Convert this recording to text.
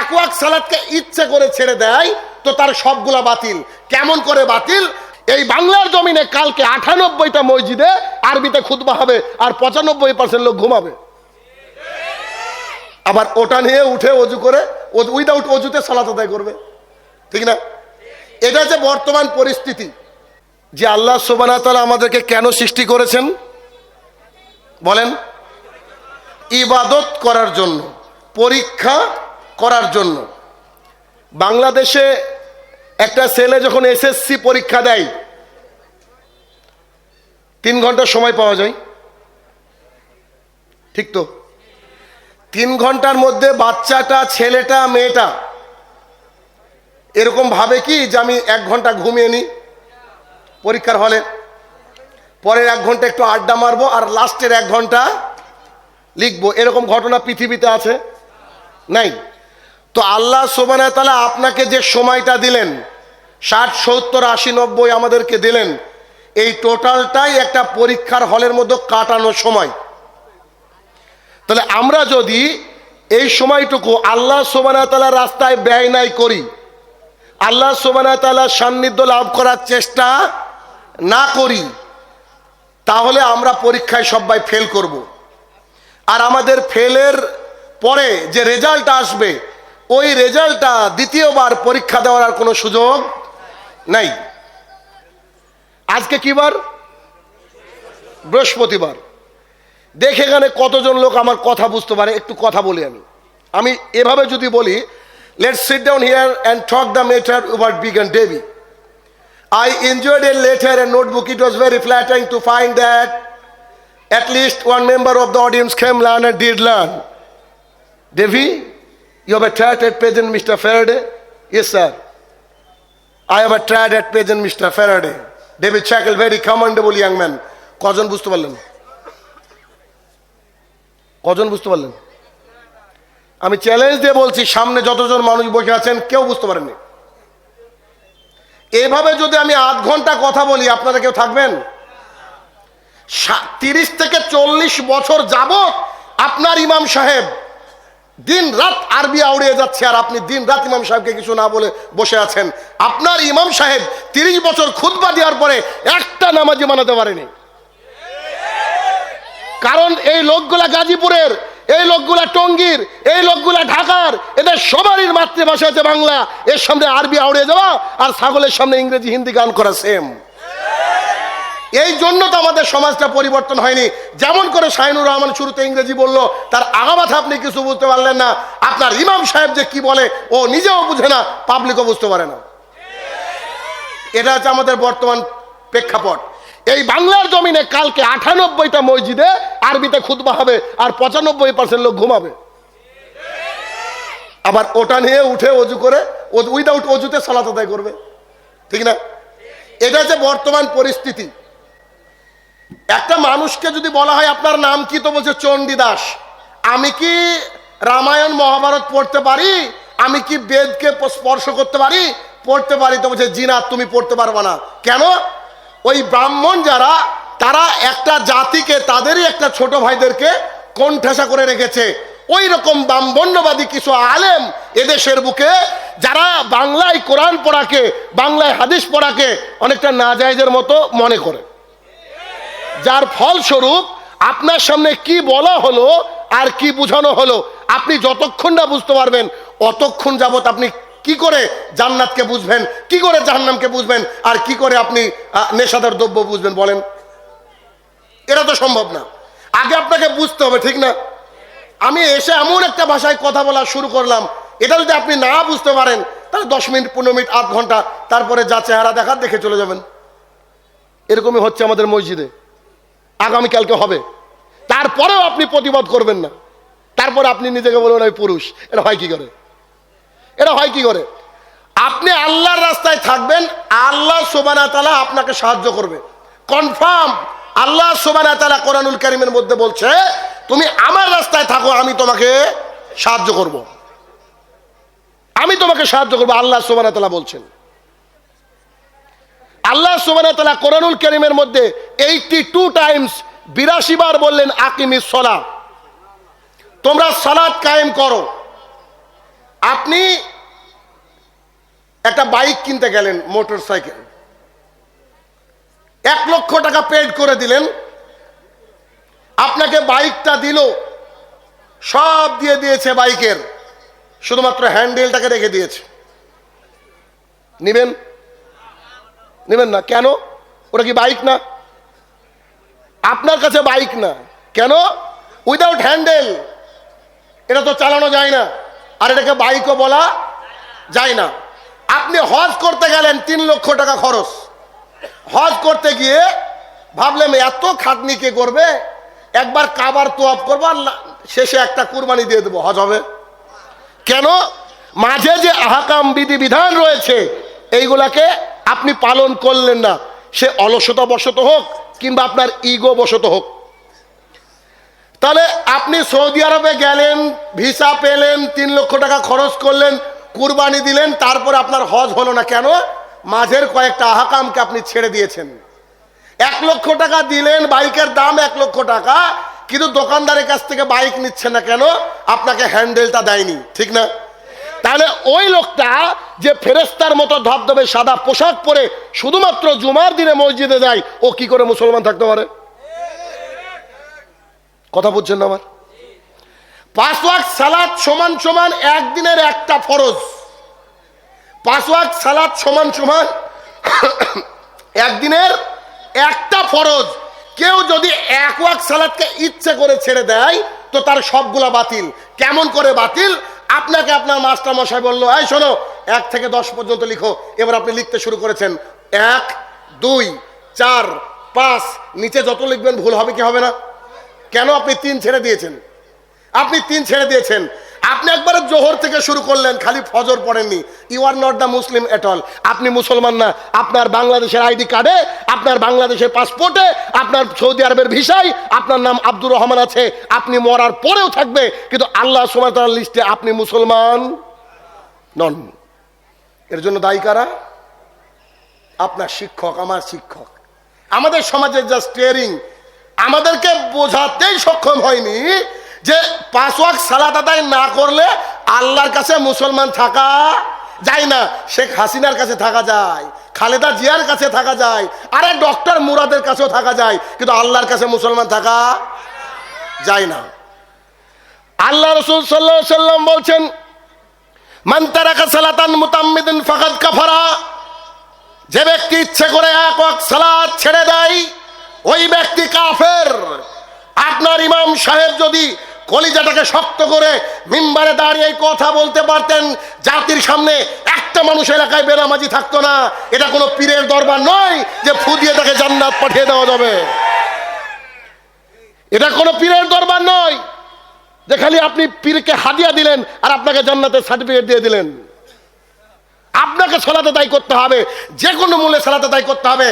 এক ওয়াক্ত সালাতকে ইচ্ছে করে ছেড়ে দেয় তো তার সবগুলা বাতিল। কেমন করে বাতিল? এই বাংলার জমিনে কালকে 98টা মসজিদে আরবিতে খুতবা হবে আর 95% লোক ঘুমাবে। আবার ওটা নিয়ে উঠে অজু করে উইদাউট অজুতে সালাত আদায় করবে, ঠিক না? এটা যে বর্তমান পরিস্থিতি। যে আল্লাহ সুবহানাহু ওয়া তাআলা আমাদেরকে কেন সৃষ্টি করেছেন বলেন? ইবাদত করার জন্য, পরীক্ষা করার জন্য। বাংলাদেশে একটা ছেলে যখন এসএসসি পরীক্ষা দেয় 3 ঘন্টা সময় পাওয়া যায়, ঠিক তো? 3 ঘন্টার মধ্যে বাচ্চাটা, ছেলেটা, মেয়েটা এরকম ভাবে কি যে আমি 1 ঘন্টা ঘুমিয়ে নিই পরীক্ষার হলে, পরের 1 ঘন্টা একটু আড্ডা মারবো আর লাস্টের 1 ঘন্টা লিখবো। এরকম ঘটনা পৃথিবীতে আছে? নাই। তো আল্লাহ সুবহানাহু ওয়া তাআলা আপনাকে যে সময়টা দিলেন 60, 70, 80, 90 আমাদেরকে দিলেন, এই টোটালটাই একটা পরীক্ষার হলের মধ্যে কাটানো সময়। তাহলে আমরা যদি এই সময়টুকু আল্লাহ সুবহানাহু ওয়া তাআলার রাস্তায় ব্যয় নাই করি, আল্লাহ সুবহানাহু ওয়া তাআলার সান্নিধ্য লাভ করার চেষ্টা না করি, তাহলে আমরা পরীক্ষায় সবাই ফেল করব। আর আমাদের ফেলের পরে যে রেজাল্ট আসবে ওই রেজাল্টটা দ্বিতীয়বার পরীক্ষা দেওয়ার আর কোনো সুযোগ নাই। আজকে কি বার? বৃহস্পতিবার। দেখে এখানে কতজন লোক আমার কথা বুঝতে পারে? একটু কথা বলি। আমি এভাবে যদি বলি, let's sit down here and talk the matter over big and Davy. I enjoyed a letter and notebook. It was very flattering to find that at least one member of the audience came learn and did learn. Devi, you have a tried at present, Mr. Faraday? Yes, sir. I have a tried at present, Mr. Faraday. David Shackle, very commendable young man. কজন বুঝতে পারলেন? কজন বুঝতে পারলেন? আমি challenge দিয়ে বলছি, সামনে যতজন মানুষ বসে আছেন কেউ বুঝতে পারেননি। এভাবে যদি আমি 8 ঘন্টা কথা বলি, আপনারা কেউ থাকবেন? 30 থেকে 40 বছর যাবত আপনার ইমাম সাহেব দিন রাত আরবি আউড়িয়ে যাচ্ছে আর আপনি দিন রাত ইমাম সাহেবকে কিছু না বলে বসে আছেন। আপনার ইমাম সাহেব 30 বছর খুতবা দেওয়ার পরে একটা নামাজি বানাতে পারেনি। কারণ এই লোকগুলা গাজীপুরের, এই লোকগুলা টঙ্গীর, এই লোকগুলা ঢাকার, এদের সবারই মাতৃভাষা হচ্ছে বাংলা। এর সামনে আরবি আউড়িয়ে যাওয়া আর ছাগলের সামনে ইংরেজি হিন্দি গান করা সেম। এই জন্য তো আমাদের সমাজটা পরিবর্তন হয়নি। যেমন করে শাহিনুর রহমান শুরুতে ইংরেজি বলল, তার আগামাথা আপনি কিছু বুঝতে পারলেন না। আপনার ইমাম সাহেব যে কি বলে ও নিজেও বুঝে না, পাবলিকও বুঝতে পারে না। এটা হচ্ছে আমাদের বর্তমান প্রেক্ষাপট। এই বাংলার জমিনে কালকে 98টা মসজিদে আরবিতে খুতবা হবে আর 95% লোক ঘুমাবে। আবার ওটা নিয়ে উঠে অজু করে উইদাউট অজুতে সালাত আদায় করবে, ঠিক না? এটা হচ্ছে বর্তমান পরিস্থিতি। একটা মানুষকে যদি বলা হয় আপনার নাম কি, তো বলছে চণ্ডীদাস। আমি কি রামায়ণ মহাভারত পড়তে পারি? আমি কি বেদকে স্পর্শ করতে পারি? পড়তে পারি। তো বলছে জি না, তুমি পড়তে পারবা না। কেন? ওই ব্রাহ্মণ যারা, তারা একটা জাতিকে, তাদেরই একটা ছোট ভাইদেরকে কোণঠাসা করে রেখেছে। ওই রকম ব্রাহ্মণ্যবাদী কিছু আলেম এদেশের বুকে, যারা বাংলায় কোরআন পড়াকে, বাংলায় হাদিস পড়াকে অনেকটা নাজায়েজের মতো মনে করে, যার ফলস্বরূপ আপনার সামনে কি বলা হলো আর কি বোঝানো হলো আপনি যতক্ষণ না বুঝতে পারবেন অতক্ষণ যাবত আপনি কি করে জান্নাতকে বুঝবেন, কি করে জাহান্নামকে বুঝবেন, আর কি করে আপনি নেশাদার দ্রব্য বুঝবেন বলেন? এটা তো সম্ভব না। আগে আপনাকে বুঝতে হবে, ঠিক না? আমি এসে এমন একটা ভাষায় কথা বলা শুরু করলাম, এটা যদি আপনি না বুঝতে পারেন তাহলে 10 মিনিট, 15 মিনিট, আধ ঘন্টা, তারপরে যা চেহারা দেখার দেখে চলে যাবেন। এরকমই হচ্ছে আমাদের মসজিদে, আগামীকালকে হবে। তারপরেও আপনি প্রতিবাদ করবেন না, তারপরে আপনি নিজেকে বলবেন আমি পুরুষ। এটা হয় কি করে? এটা হয় কি করে? আপনি আল্লাহর রাস্তায় থাকবেন, আল্লাহ সুবহানাহু ওয়া তাআলা আপনাকে সাহায্য করবে, কনফার্ম। আল্লাহ সুবহানাহু ওয়া তাআলা কোরআনুল কারীমের মধ্যে বলছে, তুমি আমার রাস্তায় থাকো, আমি তোমাকে সাহায্য করব, আমি তোমাকে সাহায্য করব। আল্লাহ সুবহানাহু ওয়া তাআলা বলছেন। আল্লাহ সুবহানাহু ওয়া তাআলা কোরআনুল কারীমের মধ্যে 82 টাইমস, 82 বার বললেন আকিমিস সালাহ, তোমরা সালাত কায়েম করো। আপনি একটা বাইক কিনতে গেলেন, মোটর সাইকেল, 1,00,000 টাকা পেড করে দিলেন। আপনাকে বাইকটা দিল, সব দিয়ে দিয়েছে বাইকের, শুধুমাত্র হ্যান্ডেলটাকে রেখে দিয়েছে। নিবেন? নিবেন না কেন? ওটা কি বাইক না? আপনার কাছে বাইক না কেন? উইদাউট হ্যান্ডেল এটা তো চালানো যায় না, আর এটাকে বাইকও বলা যায় না। আপনি হজ করতে গেলেন, 3,00,000 টাকা খরচ। হজ করতে গিয়ে ভাবলেন এত খাটনি কে করবে, একবার কাবার তোয়াফ করবো আর শেষে একটা কুরবানি দিয়ে দেবো, হজ হবে। কেন? মাঝে যে আহকাম বিধি বিধান রয়েছে এইগুলাকে আপনি পালন করলেন না, সে অলসতা বশত হোক কিংবা আপনার ইগো বশত হোক। তাহলে আপনি সৌদি আরবে গেলেন, ভিসা পেলেন, 3,00,000 টাকা খরচ করলেন, কুরবানি দিলেন, তারপর আপনার হজ হলো না কেন? মাঝের কয়েকটা আহকামকে আপনি ছেড়ে দিয়েছেন। 1,00,000 টাকা দিলেন, বাইকের দাম 1,00,000 টাকা, কিন্তু দোকানদারের কাছ থেকে বাইক নিচ্ছে না কেন? আপনাকে হ্যান্ডেলটা দেয়নি, ঠিক না? তাহলে ওই লোকটা যে ফেরেশতার মতো ধবধবে সাদা পোশাক পরে শুধুমাত্র জুমার দিনে মসজিদে যায়, ও কি করে মুসলমান থাকতে পারে? কথা বুঝছেন না আমার? 5 ওয়াক্ত সালাত সমান সমান একদিনের একটা ফরজ। 5 ওয়াক্ত সালাত সমান সমান একদিনের একটা ফরজ। কেউ যদি 1 ওয়াক্ত সালাতকে ইচ্ছে করে ছেড়ে দেয় তো তার সবগুলা বাতিল। কেমন করে বাতিল? আপনাকে আপনার মাস্টার মশাই বললো, এই শোনো, 1 থেকে 10 পর্যন্ত লিখো। এবার আপনি লিখতে শুরু করেছেন, 1, 2, 4, 5, নিচে যত লিখবেন ভুল হবে কি হবে না? কেন? আপনি 3 ছেড়ে দিয়েছেন। আপনি 3 ছেড়ে দিয়েছেন। আপনি একবারে জোহর থেকে শুরু করলেন, খালি ফজর পড়েননি। You are not the Muslim at all. আপনি মুসলমান না। আপনার বাংলাদেশের আইডি কার্ডে, আপনার বাংলাদেশের পাসপোর্টে, আপনার সৌদি আরবের ভিসায় আপনার নাম আব্দুর রহমান আছে। আপনি মরার পরেও থাকবে, কিন্তু আল্লাহ সুবহানাহু ওয়া তাআলার লিস্টে আপনি মুসলমান নন। এর জন্য দায়ী কারা? আপনার শিক্ষক, আমার শিক্ষক। আমাদের সমাজের যা স্টিয়ারিং আমাদেরকে বোঝাতেই সক্ষম হয়নি যে 5 ওয়াক্ত সালাত আদায় না করলে আল্লাহর কাছে মুসলমান থাকা যায় না। শেখ হাসিনার কাছে থাকা যায়, খালেদা জিয়ার কাছে থাকা যায়, আরে ডক্টর মুরাদের কাছেও থাকা যায়, কিন্তু আল্লাহর কাছে মুসলমান থাকা যায় না। আল্লাহ রাসূল সাল্লাল্লাহু আলাইহি সাল্লাম বলছেন, মান তারাকা সালাতান মুতাম্মিদান ফাকাদ কাফারা। যে ব্যক্তি ইচ্ছে করে 1 ওয়াক্ত সালাত ছেড়ে দেয় ওই ব্যক্তি কাফের। আপনার ইমাম সাহেব যদি কলিজাটাকে শক্ত করে মিম্বারে দাঁড়িয়ে কথা বলতে পারতেন, জাতির সামনে একটা মানুষ এলাকায় বেনামাজি থাকতো না। এটা কোনো পীরের দরবার নয় যে ফু দিয়ে তাকে জান্নাত পাঠিয়ে দেওয়া যাবে। এটা কোনো পীরের দরবার নয় যে খালি আপনি পীরকে হাদিয়া দিলেন আর আপনাকে জান্নাতের সার্টিফিকেট দিয়ে দিলেন। আপনাকে সালাত আদায় করতে হবে, যে কোনো মূল্যে সালাত আদায় করতে হবে।